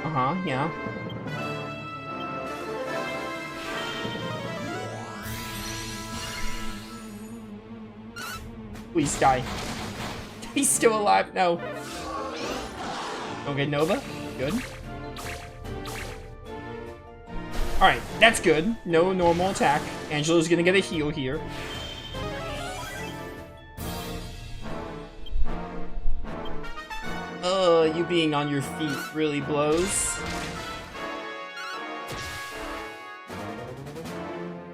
Uh-huh, yeah. Please die. He's still alive. No. Don't get Nova. Good. Alright, that's good. No normal attack. Angela's gonna get a heal here. You being on your feet really blows.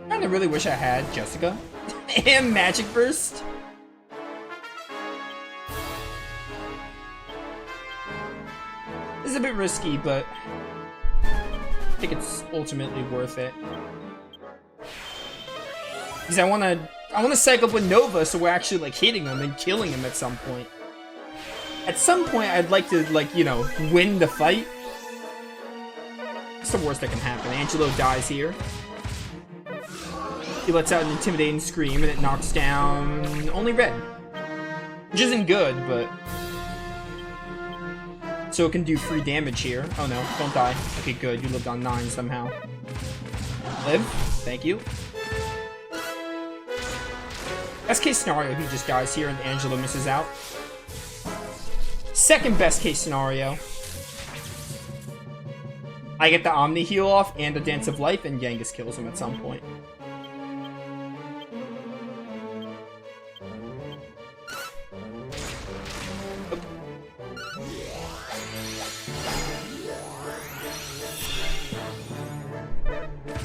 I kinda really wish I had Jessica. And Magic Burst. This is a bit risky, but I think it's ultimately worth it. Because I wanna cycle up with Nova so we're actually like hitting him and killing him at some point. At some point I'd like to, like, you know, win the fight. It's the worst that can happen. Angelo dies here. He lets out an intimidating scream and it knocks down only red. Which isn't good, but so it can do free damage here. Oh no, don't die. Okay, good. You lived on 9 somehow. Live. Thank you. Best case scenario, he just dies here and Angelo misses out. Second best case scenario, I get the Omni heal off and the Dance of Life and Genghis kills him at some point.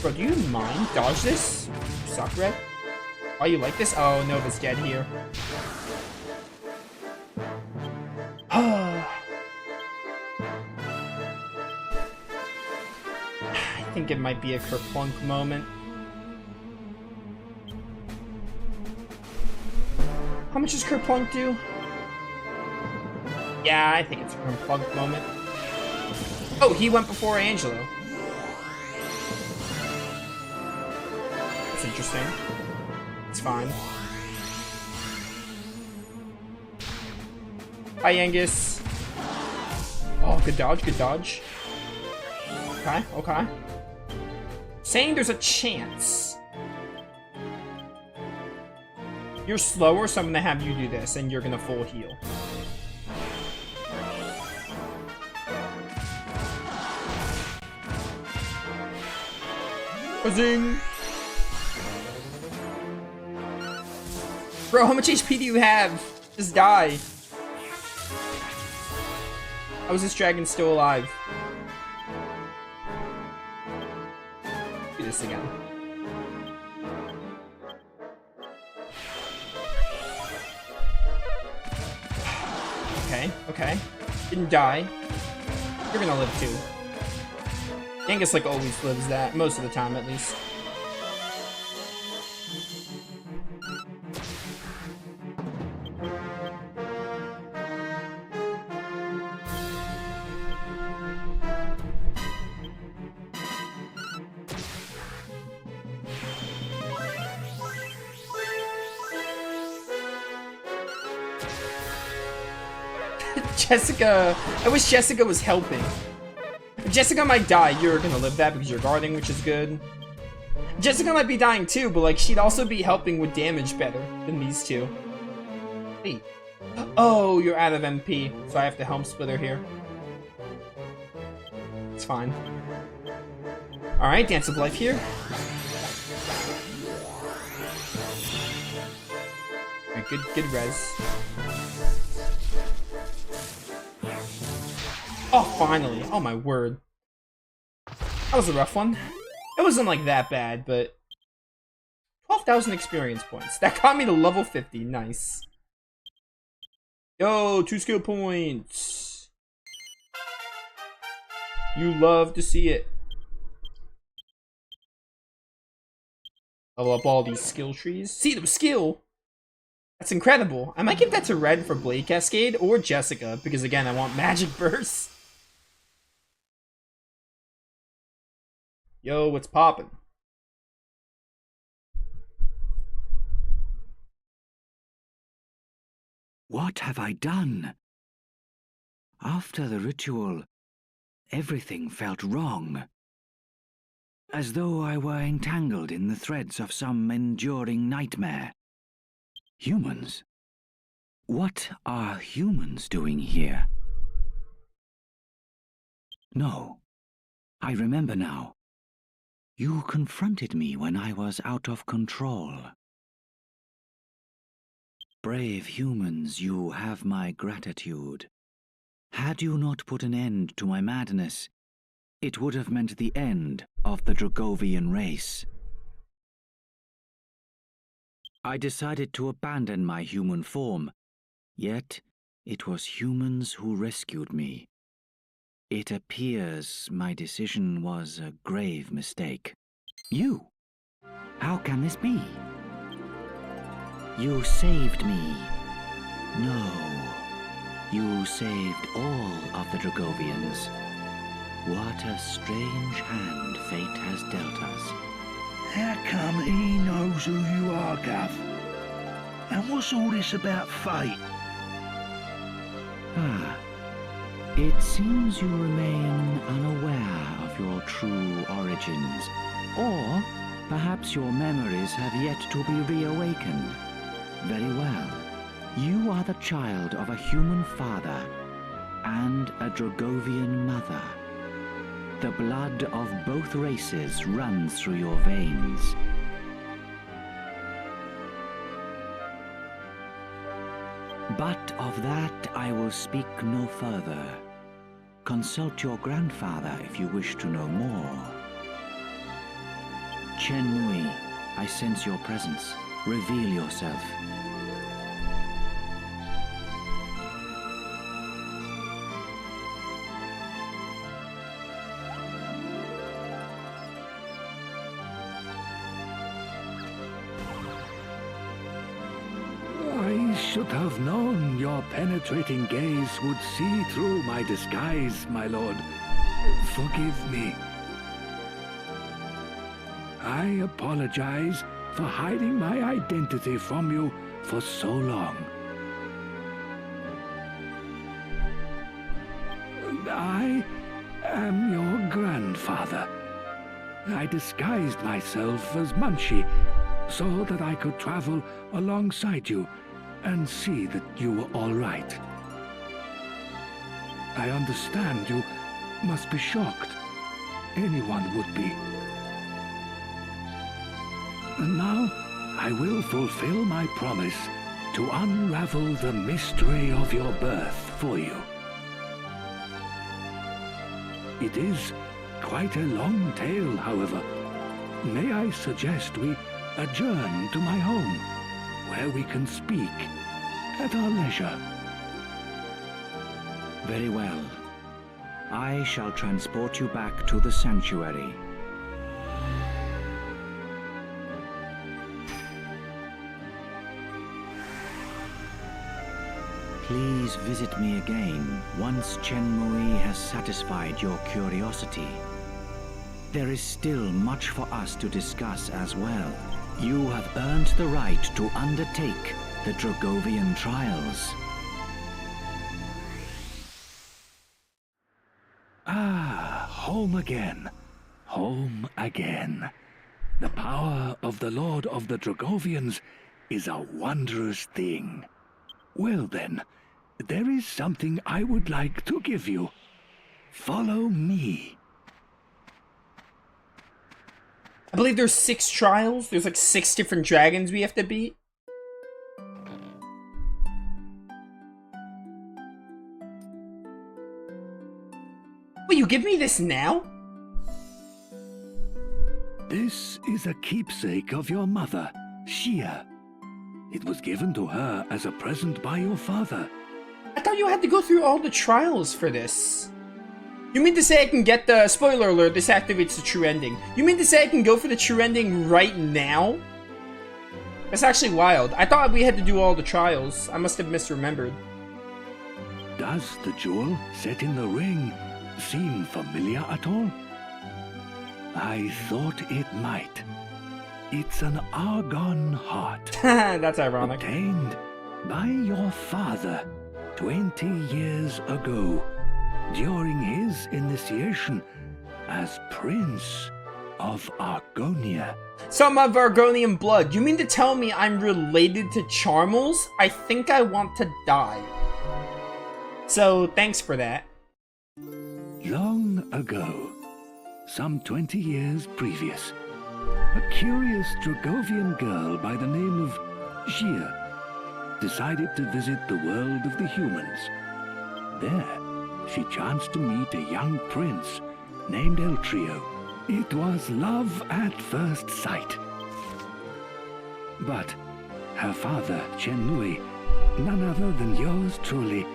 Bro, do you mind? Dodge this? You suck, Red. Why you like this? Oh, Nova's dead here. I think it might be a Kerplunk moment. How much does Kerplunk do? Yeah, I think it's a Kerplunk moment. Oh, he went before Angelo. That's interesting. It's fine. Hi, Angus. Oh, good dodge, good dodge. Okay, okay. Saying there's a chance. You're slower, so I'm gonna have you do this, and you're gonna full heal. Zing! Bro, how much HP do you have? Just die. How is this dragon still alive? Do this again. Okay, okay. Didn't die. You're gonna live too. Angus like always lives that, most of the time at least. Jessica, I wish Jessica was helping. Jessica might die, you're gonna live that because you're guarding, which is good. Jessica might be dying too, but like she'd also be helping with damage better than these two. Wait. Oh, you're out of MP, so I have to helm splitter here. It's fine. Alright, Dance of Life here. Alright, good res. Oh, finally. Oh, my word. That was a rough one. It wasn't, like, that bad, but 12,000 experience points. That got me to level 50. Nice. Yo, 2 skill points. You love to see it. Level up all these skill trees. See them skill! That's incredible. I might give that to Red for Blade Cascade or Jessica, because again, I want Magic Burst. Yo, what's poppin'? What have I done? After the ritual, everything felt wrong. As though I were entangled in the threads of some enduring nightmare. Humans? What are humans doing here? No, I remember now. You confronted me when I was out of control. Brave humans, you have my gratitude. Had you not put an end to my madness, it would have meant the end of the Dragovian race. I decided to abandon my human form, yet it was humans who rescued me. It appears my decision was a grave mistake. You? How can this be? You saved me. No, you saved all of the Dragovians. What a strange hand fate has dealt us. How come he knows who you are, Gav? And what's all this about fate? It seems you remain unaware of your true origins. Or perhaps your memories have yet to be reawakened. Very well. You are the child of a human father and a Dragovian mother. The blood of both races runs through your veins. But of that I will speak no further. Consult your grandfather if you wish to know more. Chen Mui, I sense your presence. Reveal yourself. I should have known your penetrating gaze would see through my disguise, my lord. Forgive me. I apologize for hiding my identity from you for so long. I am your grandfather. I disguised myself as Munchie so that I could travel alongside you and see that you were all right. I understand you must be shocked. Anyone would be. And now, I will fulfill my promise to unravel the mystery of your birth for you. It is quite a long tale, however. May I suggest we adjourn to my home, where we can speak at our leisure? Very well. I shall transport you back to the sanctuary. Please visit me again once Chen Mui has satisfied your curiosity. There is still much for us to discuss as well. You have earned the right to undertake the Dragovian trials. Ah, home again. Home again. The power of the Lord of the Dragovians is a wondrous thing. Well then, there is something I would like to give you. Follow me. I believe there's 6 trials. There's like 6 different dragons we have to beat. Wait, you give me this now? This is a keepsake of your mother, Shia. It was given to her as a present by your father. I thought you had to go through all the trials for this. You mean to say I can get the... Spoiler alert, this activates the true ending. You mean to say I can go for the true ending right now? That's actually wild. I thought we had to do all the trials. I must have misremembered. Does the jewel set in the ring seem familiar at all? I thought it might. It's an argon heart. That's ironic. Obtained by your father 20 years ago. during his initiation as Prince of Argonia. So I'm of Argonian blood. You mean to tell me I'm related to Charmels? I think I want to die. So, thanks for that. Long ago, some 20 years previous, a curious Dragovian girl by the name of Gia decided to visit the world of the humans. There, she chanced to meet a young prince named Eltrio. It was love at first sight. But her father, Chen Nui, none other than yours truly,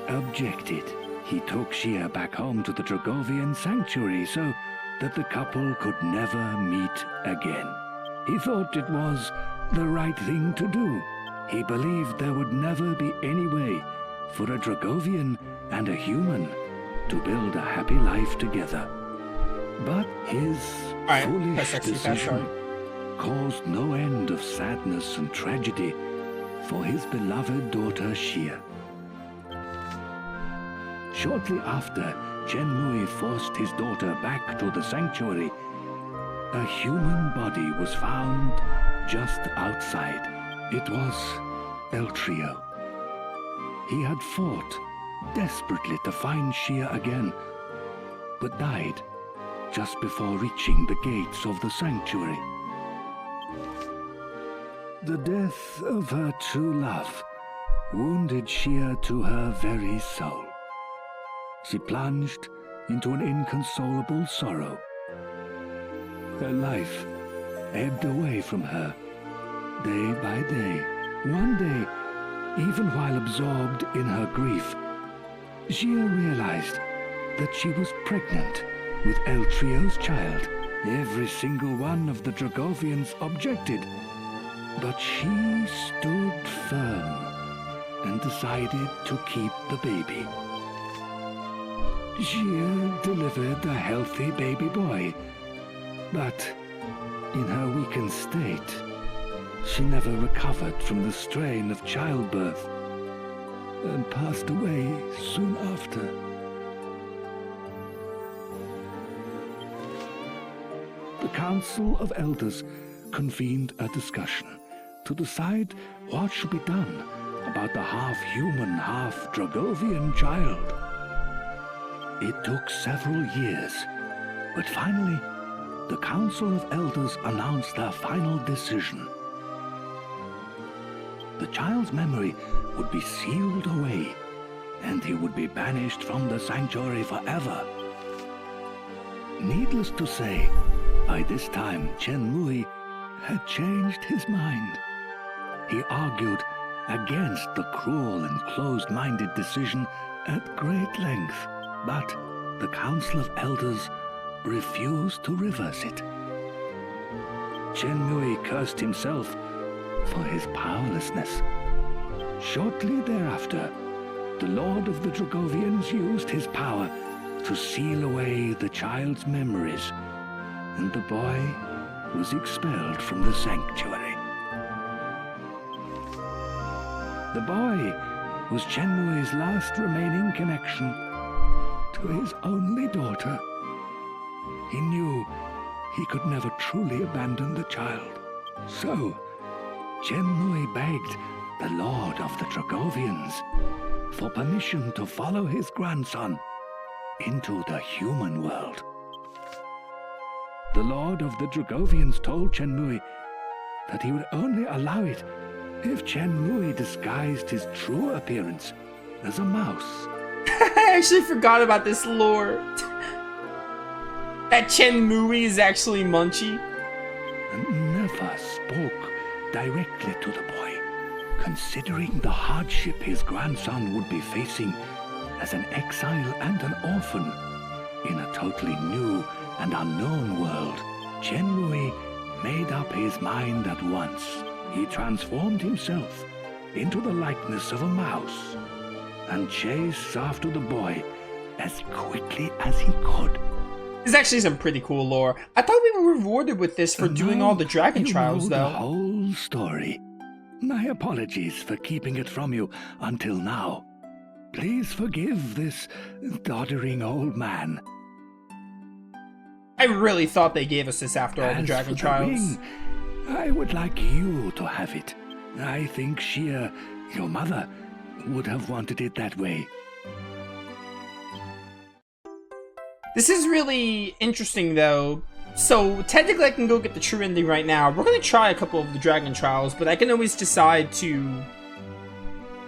objected. He took Xia back home to the Dragovian sanctuary so that the couple could never meet again. He thought it was the right thing to do. He believed there would never be any way for a Dragovian and a human to build a happy life together. But his foolish decision caused no end of sadness and tragedy for his beloved daughter Xia. Shortly after Chen Nui forced his daughter back to the sanctuary, a human body was found just outside. It was Eltrio. He had fought desperately to find Xia again, but died just before reaching the gates of the sanctuary. The death of her true love wounded Xia to her very soul. She plunged into an inconsolable sorrow. Her life ebbed away from her, day by day. One day, even while absorbed in her grief, Xia realized that she was pregnant with Eltrio's child. Every single one of the Dragovians objected, but she stood firm and decided to keep the baby. Xia delivered a healthy baby boy, but in her weakened state, she never recovered from the strain of childbirth and passed away soon after. The Council of Elders convened a discussion to decide what should be done about the half-human, half-Dragovian child. It took several years, but finally, the Council of Elders announced their final decision. The child's memory would be sealed away, and he would be banished from the sanctuary forever. Needless to say, by this time Chen Mui had changed his mind. He argued against the cruel and closed-minded decision at great length, but the Council of Elders refused to reverse it. Chen Mui cursed himself for his powerlessness. Shortly thereafter, the Lord of the Dragovians used his power to seal away the child's memories, and the boy was expelled from the sanctuary. The boy was Chen Mui's last remaining connection to his only daughter. He knew he could never truly abandon the child. So, Chen Mui begged the Lord of the Dragovians for permission to follow his grandson into the human world. The Lord of the Dragovians told Chen Mui that he would only allow it if Chen Mui disguised his true appearance as a mouse. I actually forgot about this lore. That Chen Mui is actually Munchie. And never spoke directly to the boy, considering the hardship his grandson would be facing as an exile and an orphan in a totally new and unknown world. Chen Mui made up his mind at once. He transformed himself into the likeness of a mouse and chased after the boy as quickly as he could. There's actually some pretty cool lore. I thought we were rewarded with this for doing all the dragon trials, though. The whole story. My apologies for keeping it from you until now. Please forgive this doddering old man. I really thought they gave us this after all the As Dragon for the Trials. ring, I would like you to have it. I think Shia, your mother, would have wanted it that way. This is really interesting, though. So, technically I can go get the true ending right now. We're going to try a couple of the Dragon Trials, but I can always decide to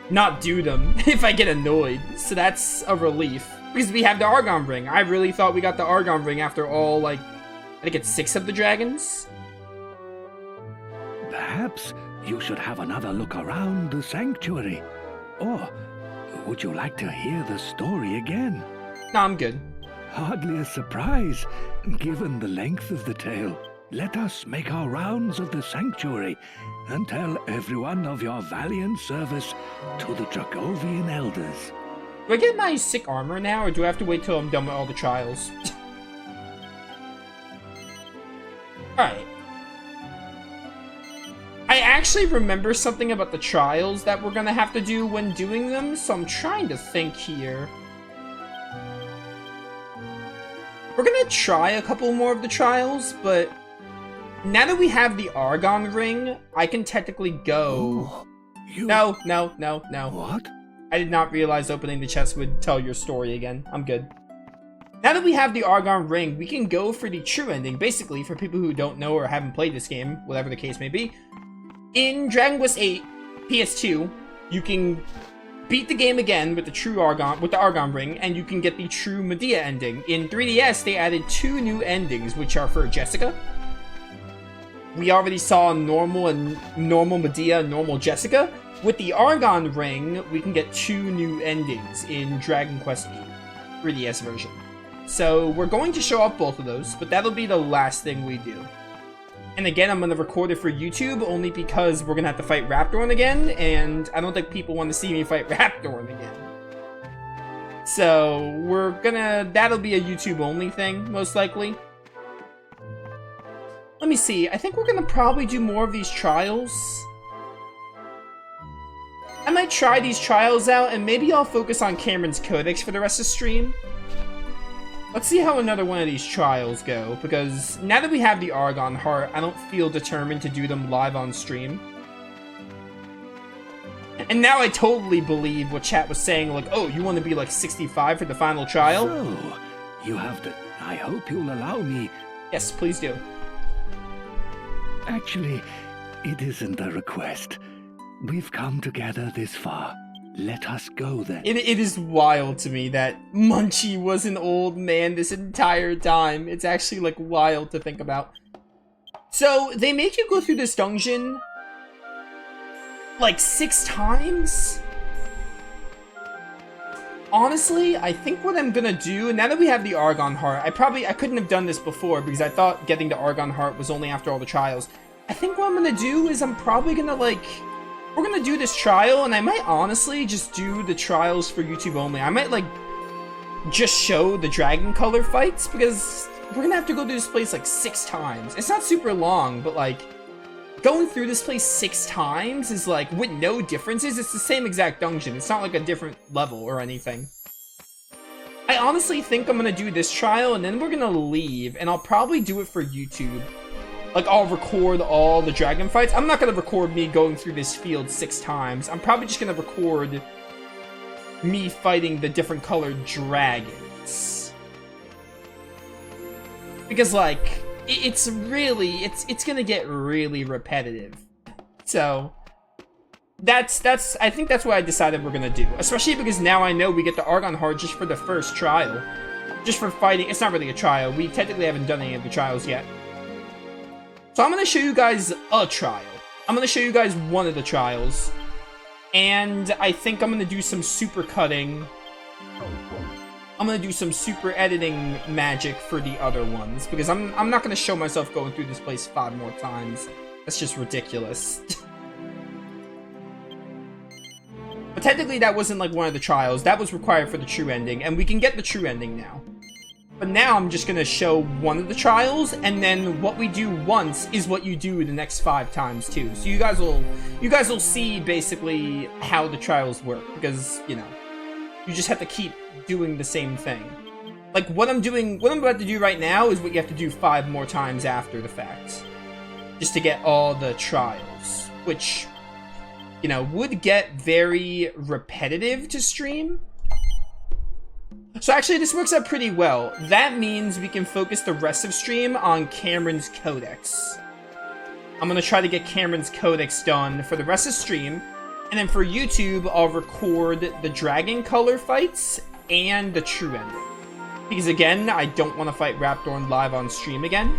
not do them if I get annoyed. So that's a relief. Because we have the Argon Ring. I really thought we got the Argon Ring after all, like, I think it's 6 of the dragons? Perhaps you should have another look around the sanctuary. Or would you like to hear the story again? No, I'm good. Hardly a surprise, given the length of the tale. Let us make our rounds of the sanctuary and tell everyone of your valiant service to the Dragovian elders. Do I get my sick armor now, or do I have to wait till I'm done with all the trials? Alright. I actually remember something about the trials that we're gonna have to do when doing them, so I'm trying to think here. We're gonna try a couple more of the trials, but now that we have the Argon Ring, I can technically go... Oh, you... No. What? I did not realize opening the chest would tell your story again. I'm good. Now that we have the Argon Ring, we can go for the true ending. Basically, for people who don't know or haven't played this game, whatever the case may be, in Dragon Quest VIII PS2, you can beat the game again with the Argon Ring, and you can get the true Medea ending. In 3DS, they added 2 new endings, which are for Jessica. We already saw normal Medea and normal Jessica. With the Argon Ring, we can get 2 new endings in Dragon Quest VIII 3DS version. So we're going to show off both of those, but that'll be the last thing we do. And again, I'm going to record it for YouTube only because we're going to have to fight Raptorn again, and I don't think people want to see me fight Raptorn again. So that'll be a YouTube only thing, most likely. Let me see, I think we're going to probably do more of these trials. I might try these trials out, and maybe I'll focus on Cameron's Codex for the rest of the stream. Let's see how another one of these trials go, because now that we have the Argon Heart, I don't feel determined to do them live on stream. And now I totally believe what chat was saying, like, oh, you want to be like 65 for the final trial? So, you have to... I hope you'll allow me... Yes, please do. Actually, it isn't a request. We've come together this far. Let us go then. It is wild to me that Munchie was an old man this entire time. It's actually, like, wild to think about. So, they make you go through this dungeon, like, 6 times? Honestly, I think what I'm gonna do, now that we have the Argon Heart, I couldn't have done this before because I thought getting the Argon Heart was only after all the trials. I think what I'm gonna do is I'm probably gonna, like... We're gonna do this trial, and I might honestly just do the trials for YouTube only. I might, like, just show the dragon color fights, because we're gonna have to go through this place, like, 6 times. It's not super long, but, like, going through this place 6 times is, like, with no differences. It's the same exact dungeon. It's not, like, a different level or anything. I honestly think I'm gonna do this trial, and then we're gonna leave, and I'll probably do it for YouTube. Like, I'll record all the dragon fights. I'm not going to record me going through this field 6 times. I'm probably just going to record me fighting the different colored dragons. Because, like, it's going to get really repetitive. So, I think that's what I decided we're going to do. Especially because now I know we get the Argon Heart just for the first trial. Just for fighting. It's not really a trial. We technically haven't done any of the trials yet. So I'm going to show you guys a trial. I'm going to show you guys one of the trials. And I think I'm going to do some super cutting. I'm going to do some super editing magic for the other ones. Because I'm not going to show myself going through this place 5 more times. That's just ridiculous. But technically that wasn't like one of the trials. That was required for the true ending. And we can get the true ending now. But now I'm just going to show one of the trials, and then what we do once is what you do the next 5 times too. So you guys will see basically how the trials work, because, you know, You just have to keep doing the same thing. Like, what I'm about to do right now is what you have to do 5 more times after the fact. Just to get all the trials. Which, you know, would get very repetitive to stream. So actually, this works out pretty well. That means we can focus the rest of stream on Cameron's Codex. I'm gonna try to get Cameron's Codex done for the rest of stream. And then for YouTube, I'll record the Dragon Color fights and the True Ending. Because again, I don't want to fight Raptorn live on stream again.